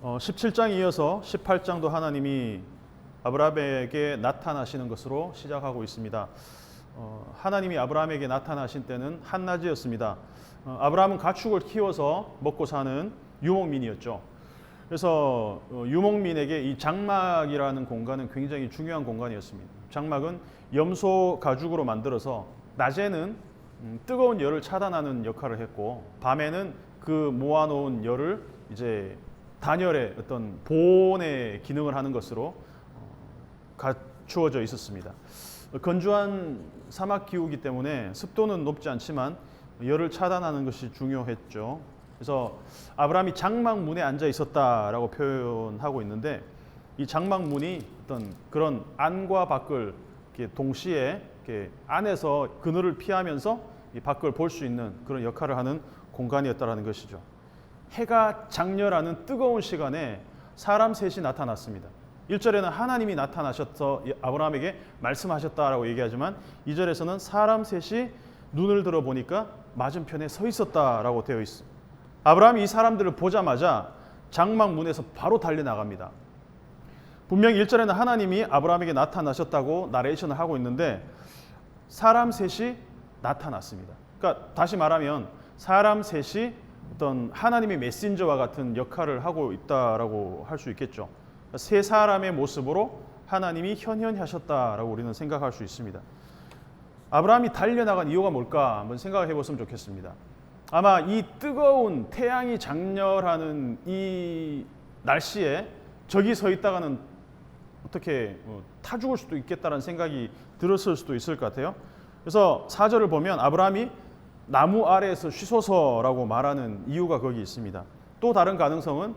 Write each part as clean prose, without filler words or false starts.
17장에 이어서 18장도 하나님이 아브라함에게 나타나시는 것으로 시작하고 있습니다. 하나님이 아브라함에게 나타나신 때는 한낮이었습니다. 아브라함은 가축을 키워서 먹고 사는 유목민이었죠. 그래서 유목민에게 이 장막이라는 공간은 굉장히 중요한 공간이었습니다. 장막은 염소 가죽으로 만들어서 낮에는 뜨거운 열을 차단하는 역할을 했고, 밤에는 그 모아놓은 열을 이제 단열의 어떤 보온의 기능을 하는 것으로 갖추어져 있었습니다. 건조한 사막 기후이기 때문에 습도는 높지 않지만 열을 차단하는 것이 중요했죠. 그래서 아브라함이 장막문에 앉아 있었다라고 표현하고 있는데, 이 장막문이 어떤 그런 안과 밖을 이렇게 동시에 이렇게 안에서 그늘을 피하면서 이 밖을 볼 수 있는 그런 역할을 하는 공간이었다라는 것이죠. 해가 장렬하는 뜨거운 시간에 사람 셋이 나타났습니다. 1절에는 하나님이 나타나셔서 아브라함에게 말씀하셨다라고 얘기하지만 2절에서는 사람 셋이 눈을 들어 보니까 맞은편에 서 있었다라고 되어 있습니다. 아브라함이 이 사람들을 보자마자 장막 문에서 바로 달려나갑니다. 분명히 1절에는 하나님이 아브라함에게 나타나셨다고 나레이션을 하고 있는데 사람 셋이 나타났습니다. 그러니까 다시 말하면 사람 셋이 어떤 하나님의 메신저와 같은 역할을 하고 있다라고 할 수 있겠죠. 세 사람의 모습으로 하나님이 현현하셨다라고 우리는 생각할 수 있습니다. 아브라함이 달려나간 이유가 뭘까 한번 생각해 보시면 좋겠습니다. 아마 이 뜨거운 태양이 장렬하는 이 날씨에 저기 서 있다가는 어떻게 타 죽을 수도 있겠다는 생각이 들었을 수도 있을 것 같아요. 그래서 4절을 보면 아브라함이 나무 아래에서 쉬소서라고 말하는 이유가 거기 있습니다. 또 다른 가능성은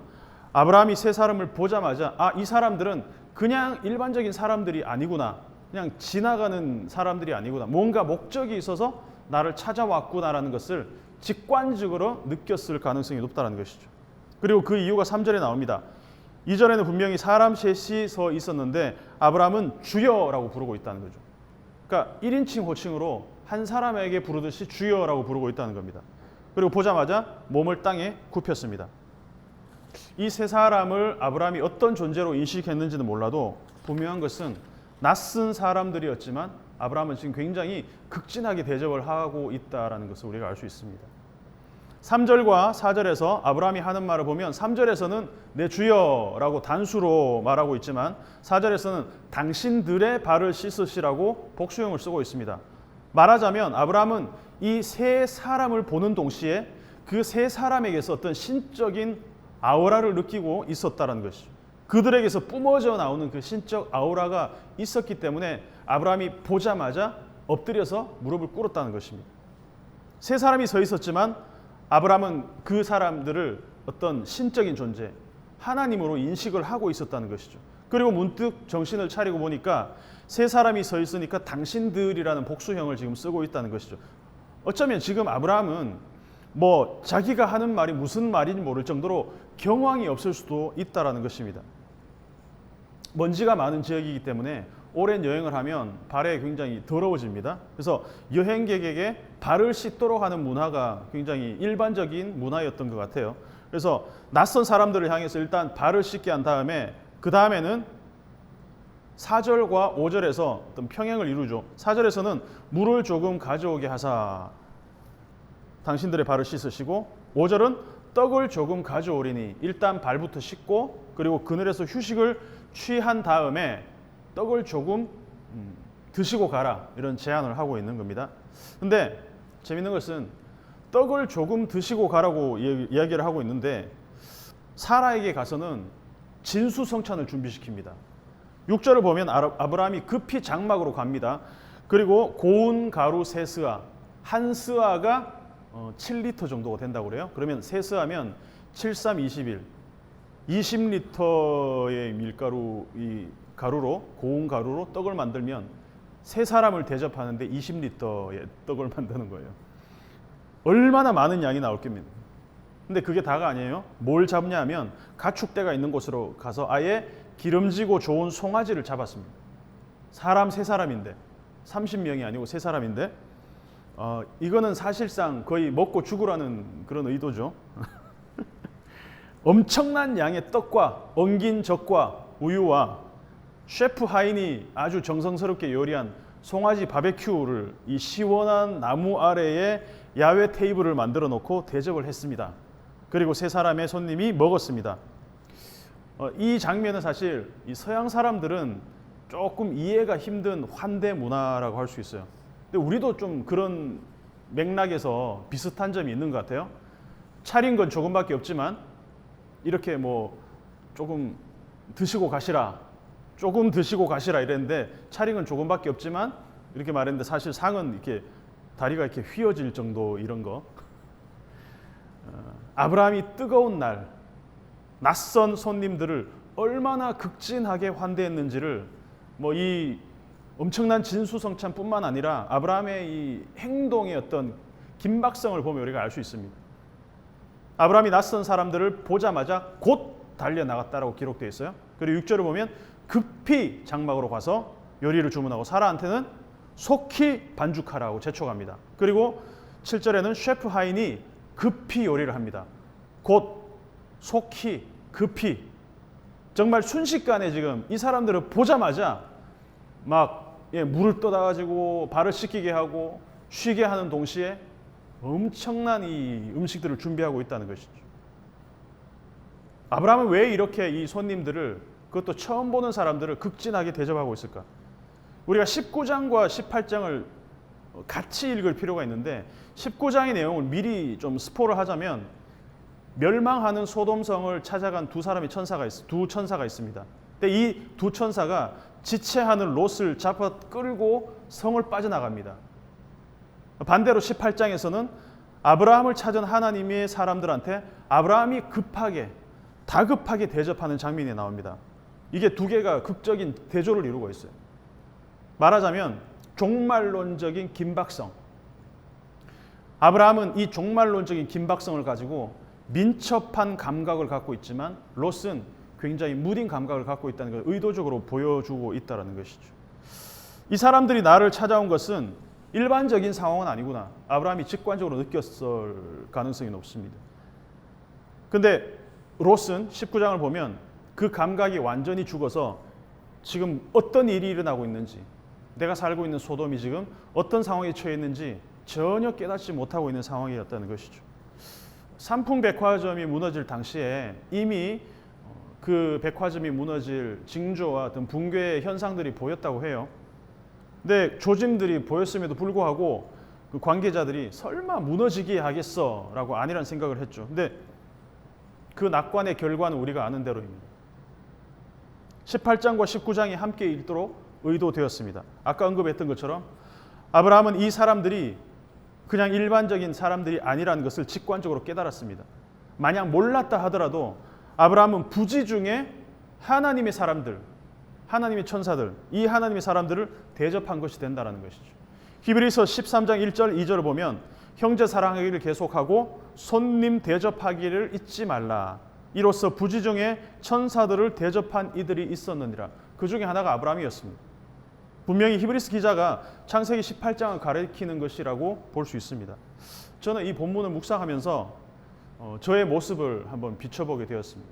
아브라함이 세 사람을 보자마자 이 사람들은 그냥 일반적인 사람들이 아니구나, 그냥 지나가는 사람들이 아니구나, 뭔가 목적이 있어서 나를 찾아왔구나라는 것을 직관적으로 느꼈을 가능성이 높다는 것이죠. 그리고 그 이유가 3절에 나옵니다. 2절에는 분명히 사람 셋이 서 있었는데 아브라함은 주여라고 부르고 있다는 거죠. 그러니까 1인칭 호칭으로 한 사람에게 부르듯이 주여라고 부르고 있다는 겁니다. 그리고 보자마자 몸을 땅에 굽혔습니다. 이 세 사람을 아브라함이 어떤 존재로 인식했는지는 몰라도 분명한 것은 낯선 사람들이었지만 아브라함은 지금 굉장히 극진하게 대접을 하고 있다는 것을 우리가 알 수 있습니다. 3절과 4절에서 아브라함이 하는 말을 보면 3절에서는 내 주여라고 단수로 말하고 있지만 4절에서는 당신들의 발을 씻으시라고 복수형을 쓰고 있습니다. 말하자면 아브라함은 이 세 사람을 보는 동시에 그 세 사람에게서 어떤 신적인 아우라를 느끼고 있었다는 것이죠. 그들에게서 뿜어져 나오는 그 신적 아우라가 있었기 때문에 아브라함이 보자마자 엎드려서 무릎을 꿇었다는 것입니다. 세 사람이 서 있었지만 아브라함은 그 사람들을 어떤 신적인 존재, 하나님으로 인식을 하고 있었다는 것이죠. 그리고 문득 정신을 차리고 보니까 세 사람이 서 있으니까 당신들이라는 복수형을 지금 쓰고 있다는 것이죠. 어쩌면 지금 아브라함은 자기가 하는 말이 무슨 말인지 모를 정도로 경황이 없을 수도 있다는 것입니다. 먼지가 많은 지역이기 때문에 오랜 여행을 하면 발에 굉장히 더러워집니다. 그래서 여행객에게 발을 씻도록 하는 문화가 굉장히 일반적인 문화였던 것 같아요. 그래서 낯선 사람들을 향해서 일단 발을 씻게 한 다음에 그 다음에는 4절과 5절에서 어떤 평행을 이루죠. 4절에서는 물을 조금 가져오게 하사 당신들의 발을 씻으시고, 5절은 떡을 조금 가져오리니 일단 발부터 씻고 그리고 그늘에서 휴식을 취한 다음에 떡을 조금 드시고 가라, 이런 제안을 하고 있는 겁니다. 근데 재밌는 것은 떡을 조금 드시고 가라고 이야기를 하고 있는데 사라에게 가서는 진수성찬을 준비시킵니다. 6절을 보면 아브라함이 급히 장막으로 갑니다. 그리고 고운 가루 세 스아, 한 스아가 7리터 정도가 된다고 그래요. 그러면 세 스아면 7, 3, 21, 20리터의 밀가루, 이 가루로, 고운 가루로 떡을 만들면 세 사람을 대접하는데 20리터의 떡을 만드는 거예요. 얼마나 많은 양이 나올 겁니다. 근데 그게 다가 아니에요. 뭘 잡냐 하면 가축대가 있는 곳으로 가서 아예 기름지고 좋은 송아지를 잡았습니다. 사람 세 사람인데, 30명이 아니고 세 사람인데 이거는 사실상 거의 먹고 죽으라는 그런 의도죠. 엄청난 양의 떡과 엉긴 젖과 우유와 셰프 하인이 아주 정성스럽게 요리한 송아지 바베큐를 이 시원한 나무 아래에 야외 테이블을 만들어 놓고 대접을 했습니다. 그리고 세 사람의 손님이 먹었습니다. 이 장면은 사실 이 서양 사람들은 조금 이해가 힘든 환대 문화라고 할 수 있어요. 근데 우리도 좀 그런 맥락에서 비슷한 점이 있는 것 같아요. 차린 건 조금밖에 없지만 이렇게 뭐 조금 드시고 가시라, 조금 드시고 가시라 이랬는데 차린 건 조금밖에 없지만 이렇게 말했는데 사실 상은 이렇게 다리가 이렇게 휘어질 정도 이런 거. 아브라함이 뜨거운 날 낯선 손님들을 얼마나 극진하게 환대했는지를 뭐 이 엄청난 진수성찬뿐만 아니라 아브라함의 이 행동의 어떤 긴박성을 보면 우리가 알 수 있습니다. 아브라함이 낯선 사람들을 보자마자 곧 달려나갔다라고 기록되어 있어요. 그리고 6절을 보면 급히 장막으로 가서 요리를 주문하고 사라한테는 속히 반죽하라고 재촉합니다. 그리고 7절에는 셰프 하인이 급히 요리를 합니다. 곧, 속히, 급히. 정말 순식간에 지금 이 사람들을 보자마자 막 물을 떠다가지고 발을 씻기게 하고 쉬게 하는 동시에 엄청난 이 음식들을 준비하고 있다는 것이죠. 아브라함은 왜 이렇게 이 손님들을, 그것도 처음 보는 사람들을 극진하게 대접하고 있을까? 우리가 19장과 18장을 같이 읽을 필요가 있는데 19장의 내용을 미리 좀 스포를 하자면 멸망하는 소돔성을 찾아간 두 천사가 있습니다. 근데 이 두 천사가 지체하는 롯을 잡아 끌고 성을 빠져나갑니다. 반대로 18장에서는 아브라함을 찾은 하나님의 사람들한테 아브라함이 다급하게 대접하는 장면이 나옵니다. 이게 두 개가 극적인 대조를 이루고 있어요. 말하자면 종말론적인 긴박성. 아브라함은 이 종말론적인 긴박성을 가지고 민첩한 감각을 갖고 있지만 롯은 굉장히 무딘 감각을 갖고 있다는 걸 의도적으로 보여주고 있다는 것이죠. 이 사람들이 나를 찾아온 것은 일반적인 상황은 아니구나. 아브라함이 직관적으로 느꼈을 가능성이 높습니다. 근데 롯은 19장을 보면 그 감각이 완전히 죽어서 지금 어떤 일이 일어나고 있는지, 내가 살고 있는 소돔이 지금 어떤 상황에 처해 있는지 전혀 깨닫지 못하고 있는 상황이었다는 것이죠. 삼풍 백화점이 무너질 당시에 이미 그 백화점이 무너질 징조와 어떤 붕괴의 현상들이 보였다고 해요. 근데 조짐들이 보였음에도 불구하고 그 관계자들이 설마 무너지게 하겠어 라고 아니란 생각을 했죠. 근데 그 낙관의 결과는 우리가 아는 대로입니다. 18장과 19장이 함께 읽도록 의도되었습니다. 아까 언급했던 것처럼 아브라함은 이 사람들이 그냥 일반적인 사람들이 아니라는 것을 직관적으로 깨달았습니다. 만약 몰랐다 하더라도 아브라함은 부지 중에 하나님의 사람들, 하나님의 천사들, 이 하나님의 사람들을 대접한 것이 된다는 것이죠. 히브리서 13장 1절 2절을 보면 형제 사랑하기를 계속하고 손님 대접하기를 잊지 말라. 이로써 부지 중에 천사들을 대접한 이들이 있었느니라. 그 중에 하나가 아브라함이었습니다. 분명히 히브리서 기자가 창세기 18장을 가리키는 것이라고 볼 수 있습니다. 저는 이 본문을 묵상하면서 저의 모습을 한번 비춰보게 되었습니다.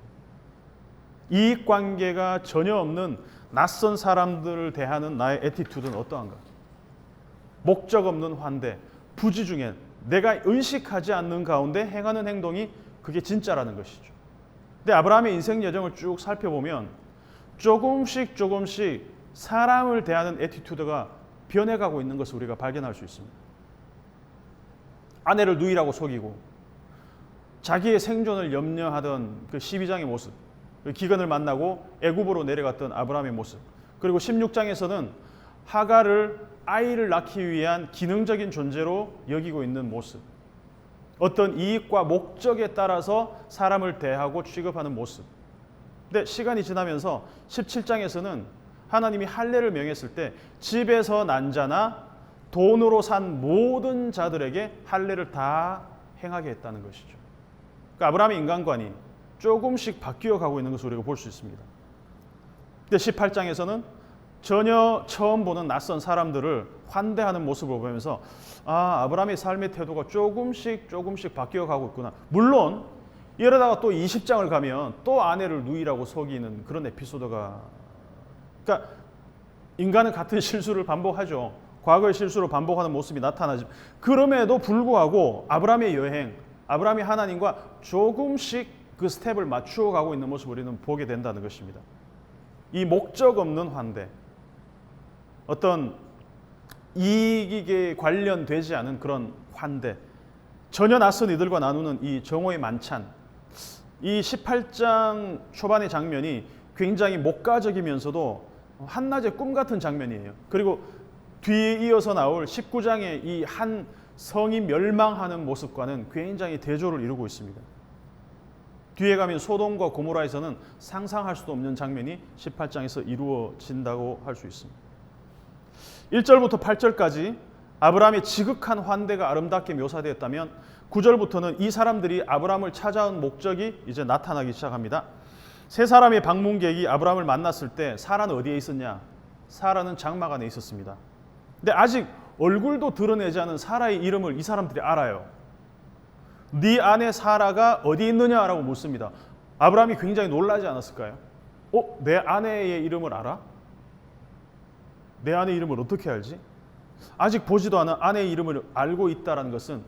이익관계가 전혀 없는 낯선 사람들을 대하는 나의 애티튜드는 어떠한가? 목적 없는 환대, 부지 중에 내가 의식하지 않는 가운데 행하는 행동이 그게 진짜라는 것이죠. 근데 아브라함의 인생 여정을 쭉 살펴보면 조금씩 사람을 대하는 애티튜드가 변해가고 있는 것을 우리가 발견할 수 있습니다. 아내를 누이라고 속이고 자기의 생존을 염려하던 그 12장의 모습, 기근을 만나고 애굽으로 내려갔던 아브라함의 모습, 그리고 16장에서는 하갈을 아이를 낳기 위한 기능적인 존재로 여기고 있는 모습, 어떤 이익과 목적에 따라서 사람을 대하고 취급하는 모습. 근데 시간이 지나면서 17장에서는 하나님이 할례를 명했을 때 집에서 난 자나 돈으로 산 모든 자들에게 할례를 다 행하게 했다는 것이죠. 그러니까 아브라함의 인간관이 조금씩 바뀌어 가고 있는 것을 우리가 볼 수 있습니다. 근데 18장에서는 전혀 처음 보는 낯선 사람들을 환대하는 모습을 보면서 아브라함의 삶의 태도가 조금씩 바뀌어 가고 있구나. 물론 이러다가 또 20장을 가면 또 아내를 누이라고 속이는 그런 에피소드가, 그러니까 인간은 같은 실수를 반복하죠. 과거의 실수를 반복하는 모습이 나타나죠. 그럼에도 불구하고 아브라함의 여행, 아브라함이 하나님과 조금씩 그 스텝을 맞추어 가고 있는 모습을 우리는 보게 된다는 것입니다. 이 목적 없는 환대, 어떤 이익에 관련되지 않은 그런 환대, 전혀 낯선 이들과 나누는 이 정오의 만찬, 이 18장 초반의 장면이 굉장히 목가적이면서도 한낮의 꿈 같은 장면이에요. 그리고 뒤에 이어서 나올 19장의 이 한 성이 멸망하는 모습과는 굉장히 대조를 이루고 있습니다. 뒤에 가면 소돔과 고모라에서는 상상할 수도 없는 장면이 18장에서 이루어진다고 할 수 있습니다. 1절부터 8절까지 아브라함의 지극한 환대가 아름답게 묘사되었다면 9절부터는 이 사람들이 아브라함을 찾아온 목적이 이제 나타나기 시작합니다. 세 사람의 방문객이 아브라함을 만났을 때 사라는 어디에 있었냐? 사라는 장막 안에 있었습니다. 근데 아직 얼굴도 드러내지 않은 사라의 이름을 이 사람들이 알아요. 네 아내 사라가 어디 있느냐라고 묻습니다. 아브라함이 굉장히 놀라지 않았을까요? 내 아내의 이름을 알아? 내 아내 이름을 어떻게 알지? 아직 보지도 않은 아내의 이름을 알고 있다는 것은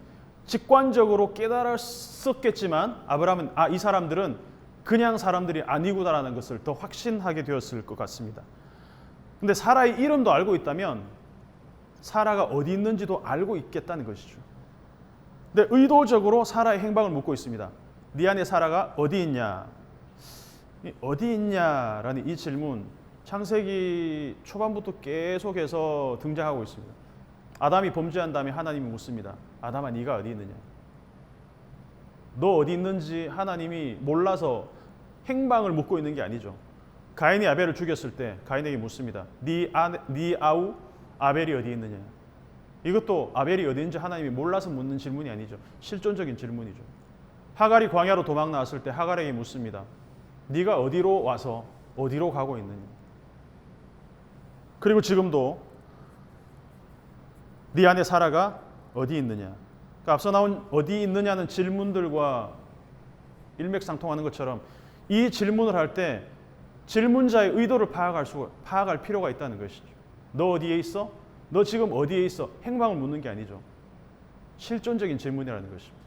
직관적으로 깨달았었겠지만 아브라함은 이 사람들은 그냥 사람들이 아니구나라는 것을 더 확신하게 되었을 것 같습니다. 근데 사라의 이름도 알고 있다면 사라가 어디 있는지도 알고 있겠다는 것이죠. 근데 의도적으로 사라의 행방을 묻고 있습니다. 네 아내 사라가 어디 있냐? 어디 있냐라는 이 질문, 창세기 초반부터 계속해서 등장하고 있습니다. 아담이 범죄한 다음에 하나님이 묻습니다. 아담아, 네가 어디 있느냐? 너 어디 있는지 하나님이 몰라서 행방을 묻고 있는 게 아니죠. 가인이 아벨을 죽였을 때 가인에게 묻습니다. 네 아우 아벨이 어디 있느냐? 이것도 아벨이 어디 있는지 하나님이 몰라서 묻는 질문이 아니죠. 실존적인 질문이죠. 하갈이 광야로 도망 나왔을 때 하갈에게 묻습니다. 네가 어디로 와서 어디로 가고 있느냐? 그리고 지금도 네 아내 사라가 어디 있느냐? 그러니까 앞서 나온 어디 있느냐는 질문들과 일맥상통하는 것처럼 이 질문을 할 때 질문자의 의도를 파악할 필요가 있다는 것이죠. 너 어디에 있어? 너 지금 어디에 있어? 행방을 묻는 게 아니죠. 실존적인 질문이라는 것입니다.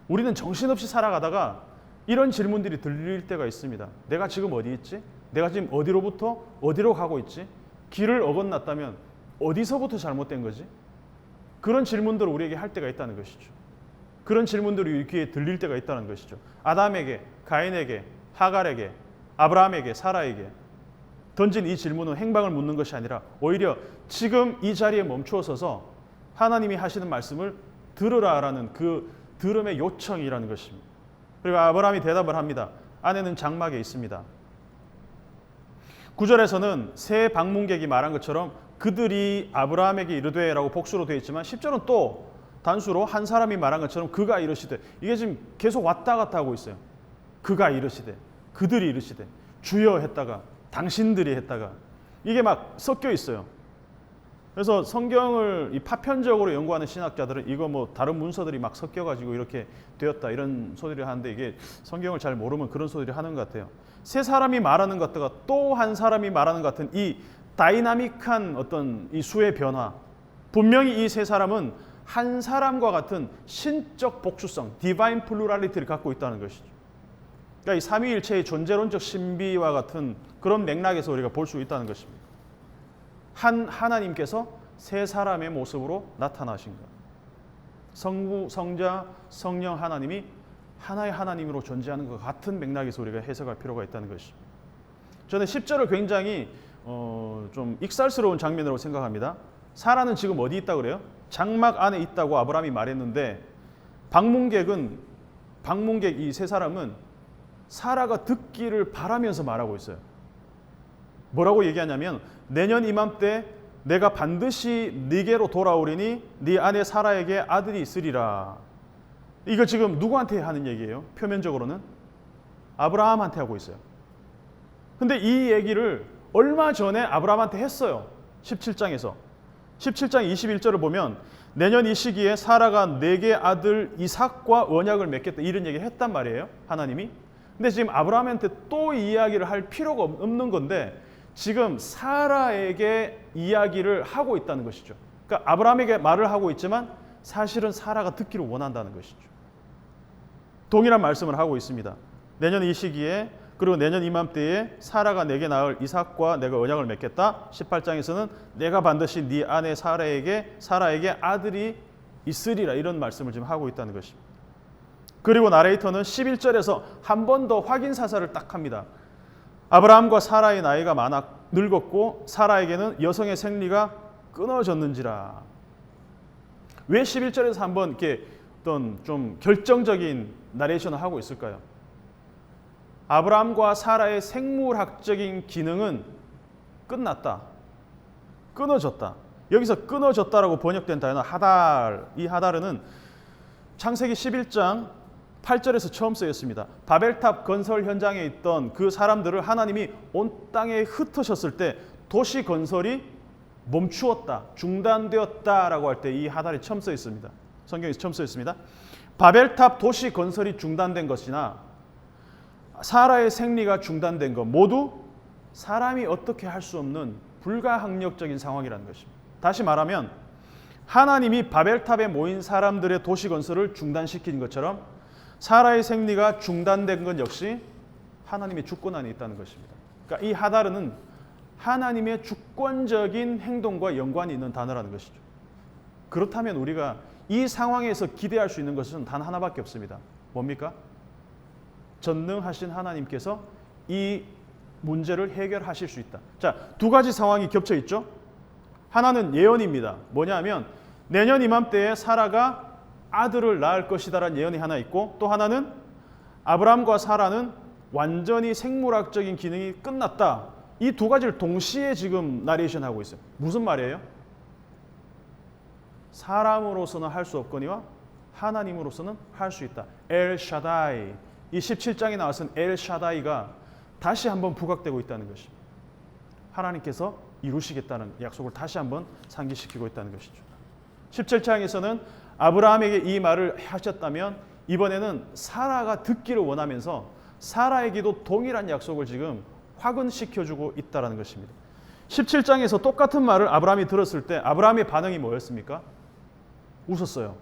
우리는 정신없이 살아가다가 이런 질문들이 들릴 때가 있습니다. 내가 지금 어디 있지? 내가 지금 어디로부터 어디로 가고 있지? 길을 어긋났다면 어디서부터 잘못된 거지? 그런 질문들을 우리에게 할 때가 있다는 것이죠. 그런 질문들이 우리 귀에 들릴 때가 있다는 것이죠. 아담에게, 가인에게, 하갈에게, 아브라함에게, 사라에게 던진 이 질문은 행방을 묻는 것이 아니라 오히려 지금 이 자리에 멈추어 서서 하나님이 하시는 말씀을 들으라라는 그 들음의 요청이라는 것입니다. 그리고 아브라함이 대답을 합니다. 아내는 장막에 있습니다. 9절에서는 새 방문객이 말한 것처럼 그들이 아브라함에게 이르되라고 복수로 되어 있지만 10절은 또 단수로 한 사람이 말한 것처럼 그가 이르시되, 이게 지금 계속 왔다 갔다 하고 있어요. 그가 이르시되, 그들이 이르시되, 주여 했다가 당신들이 했다가 이게 막 섞여 있어요. 그래서 성경을 이 파편적으로 연구하는 신학자들은 이거 뭐 다른 문서들이 막 섞여가지고 이렇게 되었다 이런 소리를 하는데 이게 성경을 잘 모르면 그런 소리를 하는 것 같아요. 세 사람이 말하는 것과 또 한 사람이 말하는 것 같은 이 다이나믹한 어떤 이 수의 변화, 분명히 이 세 사람은 한 사람과 같은 신적 복수성, 디바인 플루랄리티를 갖고 있다는 것이죠. 그러니까 이 삼위일체의 존재론적 신비와 같은 그런 맥락에서 우리가 볼 수 있다는 것입니다. 한 하나님께서 세 사람의 모습으로 나타나신 것. 성부, 성자, 성령 하나님이 하나의 하나님으로 존재하는 것 같은 맥락에서 우리가 해석할 필요가 있다는 것이죠. 저는 10절을 굉장히 좀 익살스러운 장면으로 생각합니다. 사라는 지금 어디 있다고 그래요? 장막 안에 있다고 아브라함이 말했는데 방문객 이 세 사람은 사라가 듣기를 바라면서 말하고 있어요. 뭐라고 얘기하냐면 내년 이맘때 내가 반드시 네게로 돌아오리니 네 아내 사라에게 아들이 있으리라. 이거 지금 누구한테 하는 얘기예요? 표면적으로는 아브라함한테 하고 있어요. 근데 이 얘기를 얼마 전에 아브라함한테 했어요. 17장에서 17장 21절을 보면 내년 이 시기에 사라가 내게 아들 이삭과 언약을 맺겠다 이런 얘기를 했단 말이에요. 하나님이. 근데 지금 아브라함한테 또 이야기를 할 필요가 없는 건데 지금 사라에게 이야기를 하고 있다는 것이죠. 그러니까 아브라함에게 말을 하고 있지만 사실은 사라가 듣기를 원한다는 것이죠. 동일한 말씀을 하고 있습니다. 내년 이 시기에 그리고 내년 이맘때에 사라가 내게 낳을 이삭과 내가 언약을 맺겠다. 18장에서는 내가 반드시 네 아내 사라에게 아들이 있으리라 이런 말씀을 지금 하고 있다는 것입니다. 그리고 나레이터는 11절에서 한 번 더 확인 사살을 딱 합니다. 아브라함과 사라의 나이가 많아 늙었고 사라에게는 여성의 생리가 끊어졌는지라. 왜 11절에서 한번 이렇게 어떤 좀 결정적인 나레이션을 하고 있을까요? 아브라함과 사라의 생물학적인 기능은 끝났다. 끊어졌다. 여기서 끊어졌다라고 번역된 단어 하달. 이 하달은 창세기 11장 8절에서 처음 쓰였습니다. 바벨탑 건설 현장에 있던 그 사람들을 하나님이 온 땅에 흩으셨을 때 도시 건설이 멈추었다, 중단되었다라고 할 때 이 하달이 처음 써 있습니다. 성경에서 처음 써 있습니다. 바벨탑 도시 건설이 중단된 것이나 사라의 생리가 중단된 것 모두 사람이 어떻게 할 수 없는 불가항력적인 상황이라는 것입니다. 다시 말하면 하나님이 바벨탑에 모인 사람들의 도시 건설을 중단시킨 것처럼 사라의 생리가 중단된 것 역시 하나님의 주권 안에 있다는 것입니다. 그러니까 이 하다르는 하나님의 주권적인 행동과 연관이 있는 단어라는 것이죠. 그렇다면 우리가 이 상황에서 기대할 수 있는 것은 단 하나밖에 없습니다. 뭡니까? 전능하신 하나님께서 이 문제를 해결하실 수 있다. 자, 두 가지 상황이 겹쳐 있죠. 하나는 예언입니다. 뭐냐면 내년 이맘때에 사라가 아들을 낳을 것이다라는 예언이 하나 있고 또 하나는 아브라함과 사라는 완전히 생물학적인 기능이 끝났다. 이 두 가지를 동시에 지금 나레이션 하고 있어요. 무슨 말이에요? 사람으로서는 할 수 없거니와 하나님으로서는 할 수 있다. 엘 샤다이. 이 17장에 나왔은 엘 샤다이가 다시 한번 부각되고 있다는 것입니다. 하나님께서 이루시겠다는 약속을 다시 한번 상기시키고 있다는 것이죠. 17장에서는 아브라함에게 이 말을 하셨다면 이번에는 사라가 듣기를 원하면서 사라에게도 동일한 약속을 지금 확언시켜주고 있다는 것입니다. 17장에서 똑같은 말을 아브라함이 들었을 때 아브라함의 반응이 뭐였습니까? 웃었어요.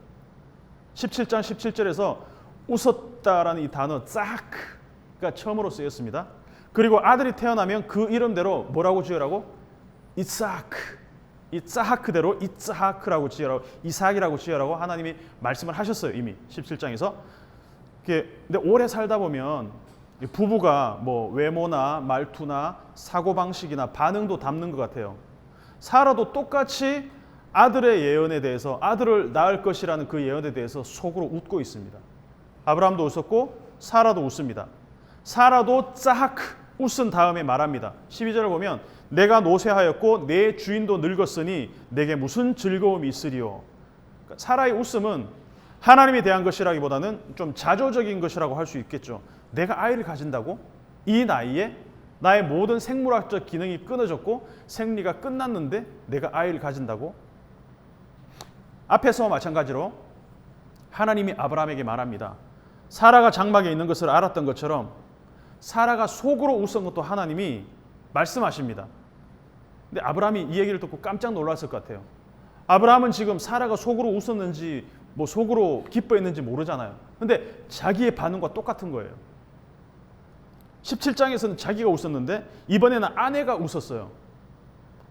17장 17절에서 웃었다라는 이 단어 짝가 처음으로 쓰였습니다. 그리고 아들이 태어나면 그 이름대로 뭐라고 지으라고? 이츠하크대로 이츠하크라고 지으라고, 이삭이라고 지으라고 하나님이 말씀을 하셨어요. 이미 17장에서. 근데 오래 살다 보면 부부가 뭐 외모나 말투나 사고방식이나 반응도 닮는 것 같아요. 사라도 똑같이 아들의 예언에 대해서, 아들을 낳을 것이라는 그 예언에 대해서 속으로 웃고 있습니다. 아브라함도 웃었고 사라도 웃습니다. 사라도 짜하크 웃은 다음에 말합니다. 12절을 보면 내가 노쇠하였고 내 주인도 늙었으니 내게 무슨 즐거움이 있으리요. 그러니까 사라의 웃음은 하나님에 대한 것이라기보다는 좀 자조적인 것이라고 할 수 있겠죠. 내가 아이를 가진다고? 이 나이에 나의 모든 생물학적 기능이 끊어졌고 생리가 끝났는데 내가 아이를 가진다고? 앞에서와 마찬가지로 하나님이 아브라함에게 말합니다. 사라가 장막에 있는 것을 알았던 것처럼 사라가 속으로 웃은 것도 하나님이 말씀하십니다. 근데 아브라함이 이 얘기를 듣고 깜짝 놀랐을 것 같아요. 아브라함은 지금 사라가 속으로 웃었는지 뭐 속으로 기뻐했는지 모르잖아요. 근데 자기의 반응과 똑같은 거예요. 17장에서는 자기가 웃었는데 이번에는 아내가 웃었어요.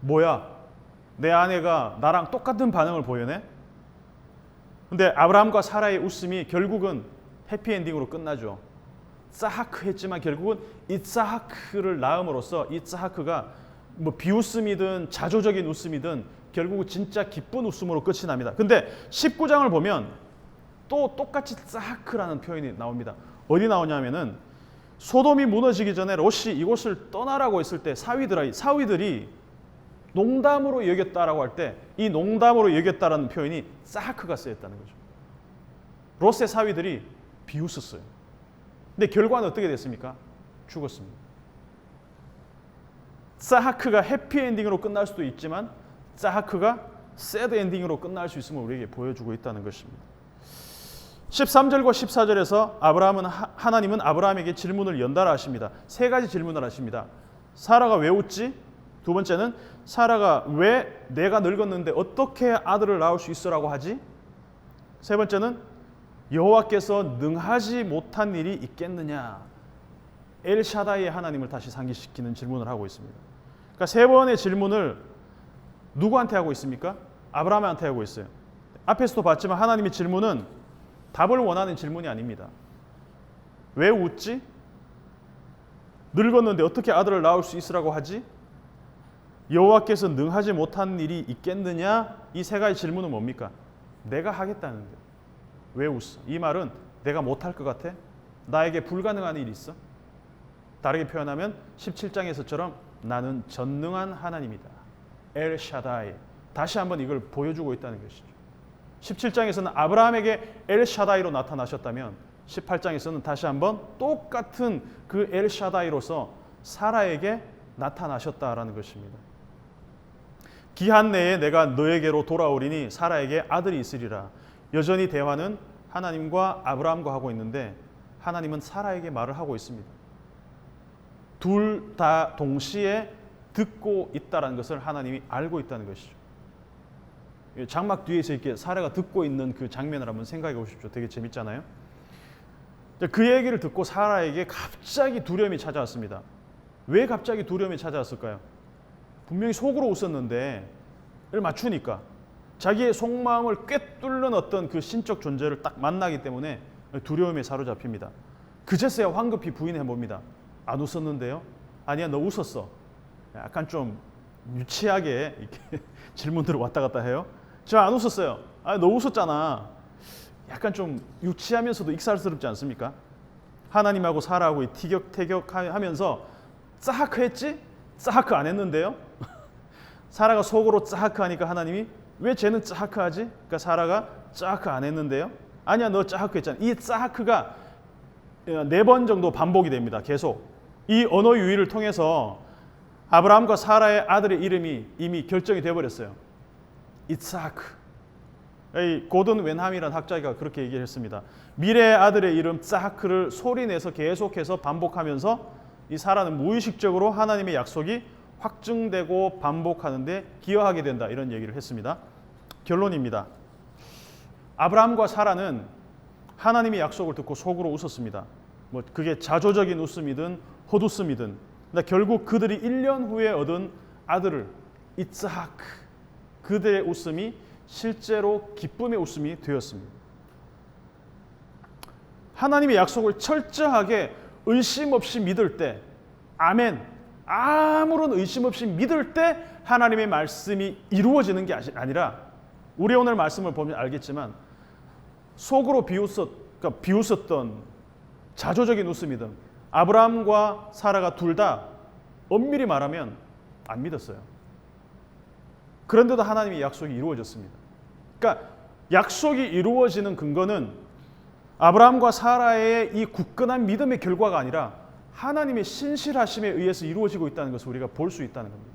뭐야? 내 아내가 나랑 똑같은 반응을 보이네? 근데 아브라함과 사라의 웃음이 결국은 해피엔딩으로 끝나죠. 짜하크 했지만 결국은 이짜하크를 낳음으로써 이짜하크가 뭐 비웃음이든 자조적인 웃음이든 결국은 진짜 기쁜 웃음으로 끝이 납니다. 근데 19장을 보면 또 똑같이 짜하크라는 표현이 나옵니다. 어디 나오냐면은 소돔이 무너지기 전에 롯이 이곳을 떠나라고 했을 때 사위들이 농담으로 여겼다라고 할 때 이 농담으로 여겼다라는 표현이 짜하크가 쓰였다는 거죠. 롯의 사위들이 비웃었어요. 근데 결과는 어떻게 됐습니까? 죽었습니다. 짜하크가 해피엔딩으로 끝날 수도 있지만 짜하크가 새드 엔딩으로 끝날 수 있음을 우리에게 보여주고 있다는 것입니다. 13절과 14절에서 하나님은 아브라함에게 질문을 연달아 하십니다. 세 가지 질문을 하십니다. 사라가 왜 웃지? 두 번째는 사라가 왜 내가 늙었는데 어떻게 아들을 낳을 수 있으라고 하지? 세 번째는 여호와께서 능하지 못한 일이 있겠느냐? 엘샤다이의 하나님을 다시 상기시키는 질문을 하고 있습니다. 그러니까 세 번의 질문을 누구한테 하고 있습니까? 아브라함한테 하고 있어요. 앞에서도 봤지만 하나님의 질문은 답을 원하는 질문이 아닙니다. 왜 웃지? 늙었는데 어떻게 아들을 낳을 수 있으라고 하지? 여호와께서 능하지 못한 일이 있겠느냐? 이 세 가지 질문은 뭡니까? 내가 하겠다는데 왜 웃어? 이 말은 내가 못할 것 같아? 나에게 불가능한 일이 있어? 다르게 표현하면 17장에서처럼 나는 전능한 하나님이다. 엘 샤다이. 다시 한번 이걸 보여주고 있다는 것이죠. 17장에서는 아브라함에게 엘 샤다이로 나타나셨다면 18장에서는 다시 한번 똑같은 그 엘 샤다이로서 사라에게 나타나셨다라는 것입니다. 기한 내에 내가 너에게로 돌아오리니 사라에게 아들이 있으리라. 여전히 대화는 하나님과 아브라함과 하고 있는데 하나님은 사라에게 말을 하고 있습니다. 둘 다 동시에 듣고 있다는 것을 하나님이 알고 있다는 것이죠. 장막 뒤에서 이렇게 사라가 듣고 있는 그 장면을 한번 생각해 보십시오. 되게 재밌잖아요. 그 얘기를 듣고 사라에게 갑자기 두려움이 찾아왔습니다. 왜 갑자기 두려움이 찾아왔을까요? 분명히 속으로 웃었는데 를 맞추니까 자기의 속마음을 꿰뚫는 어떤 그 신적 존재를 딱 만나기 때문에 두려움에 사로잡힙니다. 그제서야 황급히 부인해 봅니다. 안 웃었는데요? 아니야, 너 웃었어. 약간 좀 유치하게 이렇게 질문들을 왔다 갔다 해요. 저 안 웃었어요. 아, 너 웃었잖아. 약간 좀 유치하면서도 익살스럽지 않습니까? 하나님하고 사라하고 티격태격하면서 짜하크 했지? 짜하크 안 했는데요? 사라가 속으로 짜하크 하니까 하나님이 왜 쟤는 짜하크 하지? 그러니까 사라가 짜하크 안 했는데요? 아니야, 너 짜하크 했잖아. 이 짜하크가 4번 정도 반복이 됩니다. 계속. 이 언어 유희를 통해서 아브라함과 사라의 아들의 이름이 이미 결정이 되어버렸어요. 이츠하크. 고든 웬함이라는 학자가 그렇게 얘기를 했습니다. 미래의 아들의 이름 츠하크를 소리내서 계속해서 반복하면서 이 사라는 무의식적으로 하나님의 약속이 확증되고 반복하는데 기여하게 된다. 이런 얘기를 했습니다. 결론입니다. 아브라함과 사라는 하나님의 약속을 듣고 속으로 웃었습니다. 뭐 그게 자조적인 웃음이든 헛웃음이든 결국 그들이 1년 후에 얻은 아들을 이츠하크, 그들의 웃음이 실제로 기쁨의 웃음이 되었습니다. 하나님의 약속을 철저하게 의심 없이 믿을 때, 아멘, 아무런 의심 없이 믿을 때 하나님의 말씀이 이루어지는 게 아니라, 우리 오늘 말씀을 보면 알겠지만 속으로 비웃었던 자조적인 웃음이든 아브라함과 사라가 둘 다 엄밀히 말하면 안 믿었어요. 그런데도 하나님의 약속이 이루어졌습니다. 그러니까 약속이 이루어지는 근거는 아브라함과 사라의 이 굳건한 믿음의 결과가 아니라 하나님의 신실하심에 의해서 이루어지고 있다는 것을 우리가 볼 수 있다는 겁니다.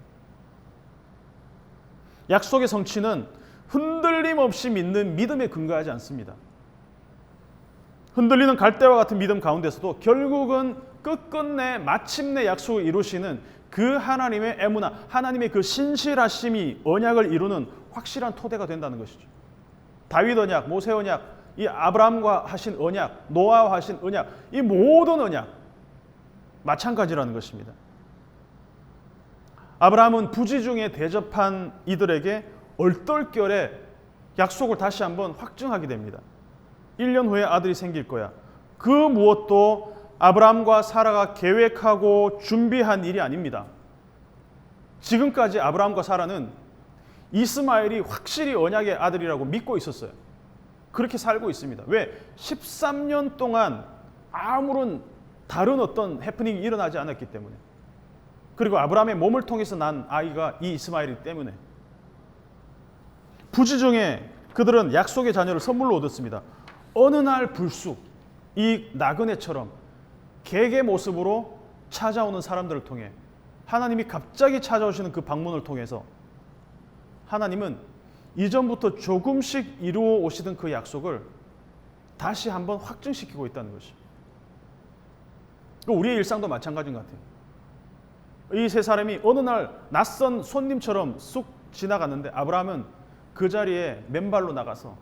약속의 성취는 흔들림 없이 믿는 믿음에 근거하지 않습니다. 흔들리는 갈대와 같은 믿음 가운데서도 결국은 끝끝내 마침내 약속을 이루시는 그 하나님의 에무나, 하나님의 그 신실하심이 언약을 이루는 확실한 토대가 된다는 것이죠. 다윗 언약, 모세 언약, 이 아브라함과 하신 언약, 노아와 하신 언약, 이 모든 언약 마찬가지라는 것입니다. 아브라함은 부지 중에 대접한 이들에게 얼떨결에 약속을 다시 한번 확증하게 됩니다. 1년 후에 아들이 생길 거야. 그 무엇도 아브라함과 사라가 계획하고 준비한 일이 아닙니다. 지금까지 아브라함과 사라는 이스마엘이 확실히 언약의 아들이라고 믿고 있었어요. 그렇게 살고 있습니다. 왜? 13년 동안 아무런 다른 어떤 해프닝이 일어나지 않았기 때문에. 그리고 아브라함의 몸을 통해서 난 아이가 이 이스마엘이기 때문에. 부지 중에 그들은 약속의 자녀를 선물로 얻었습니다. 어느 날 불쑥 이 나그네처럼 개의 모습으로 찾아오는 사람들을 통해 하나님이 갑자기 찾아오시는 그 방문을 통해서 하나님은 이전부터 조금씩 이루어 오시던 그 약속을 다시 한번 확증시키고 있다는 것입니다. 우리의 일상도 마찬가지인 것 같아요. 이 세 사람이 어느 날 낯선 손님처럼 쑥 지나갔는데 아브라함은 그 자리에 맨발로 나가서,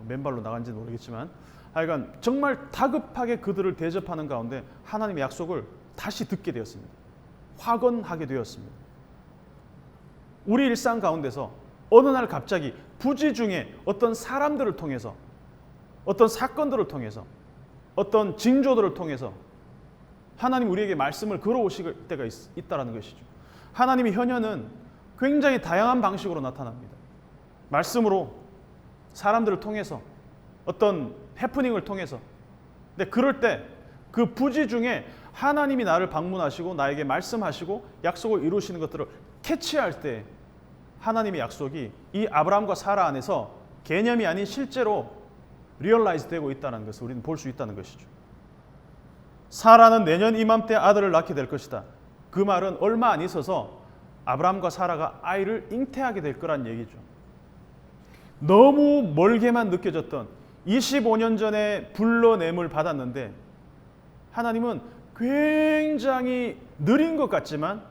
맨발로 나간지는 모르겠지만 하여간 정말 다급하게 그들을 대접하는 가운데 하나님의 약속을 다시 듣게 되었습니다. 확언하게 되었습니다. 우리 일상 가운데서 어느 날 갑자기 부지 중에 어떤 사람들을 통해서, 어떤 사건들을 통해서, 어떤 징조들을 통해서 하나님 우리에게 말씀을 걸어오실 때가 있다는 것이죠. 하나님의 현현은 굉장히 다양한 방식으로 나타납니다. 말씀으로, 사람들을 통해서, 어떤 해프닝을 통해서. 근데 그럴 때 그 부지 중에 하나님이 나를 방문하시고 나에게 말씀하시고 약속을 이루시는 것들을 캐치할 때 하나님의 약속이 이 아브라함과 사라 안에서 개념이 아닌 실제로 리얼라이즈 되고 있다는 것을 우리는 볼 수 있다는 것이죠. 사라는 내년 이맘때 아들을 낳게 될 것이다. 그 말은 얼마 안 있어서 아브라함과 사라가 아이를 잉태하게 될 거란 얘기죠. 너무 멀게만 느껴졌던 25년 전에 불러냄을 받았는데 하나님은 굉장히 느린 것 같지만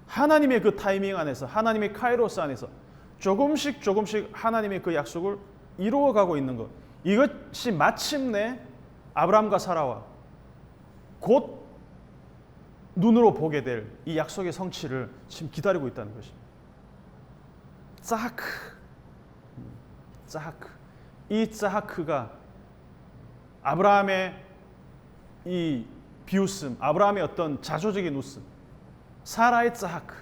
하나님의 그 타이밍 안에서, 하나님의 카이로스 안에서 조금씩 하나님의 그 약속을 이루어가고 있는 것, 이것이 마침내 아브라함과 사라와 곧 눈으로 보게 될 이 약속의 성취를 지금 기다리고 있다는 것입니다. 짜하크. 이 짜하크가 아브라함의 이 비웃음, 아브라함의 어떤 자조적인 웃음, 사라의 짜하크,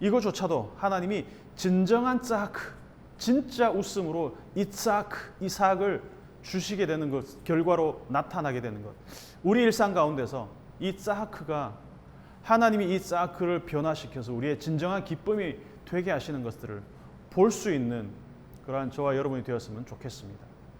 이거조차도 하나님이 진정한 짜하크, 진짜 웃음으로 이 짜하크, 이삭을 주시게 되는 것, 결과로 나타나게 되는 것. 우리 일상 가운데서 이 짜하크가, 하나님이 이 짜하크를 변화시켜서 우리의 진정한 기쁨이 되게 하시는 것들을 볼 수 있는 그러한 저와 여러분이 되었으면 좋겠습니다.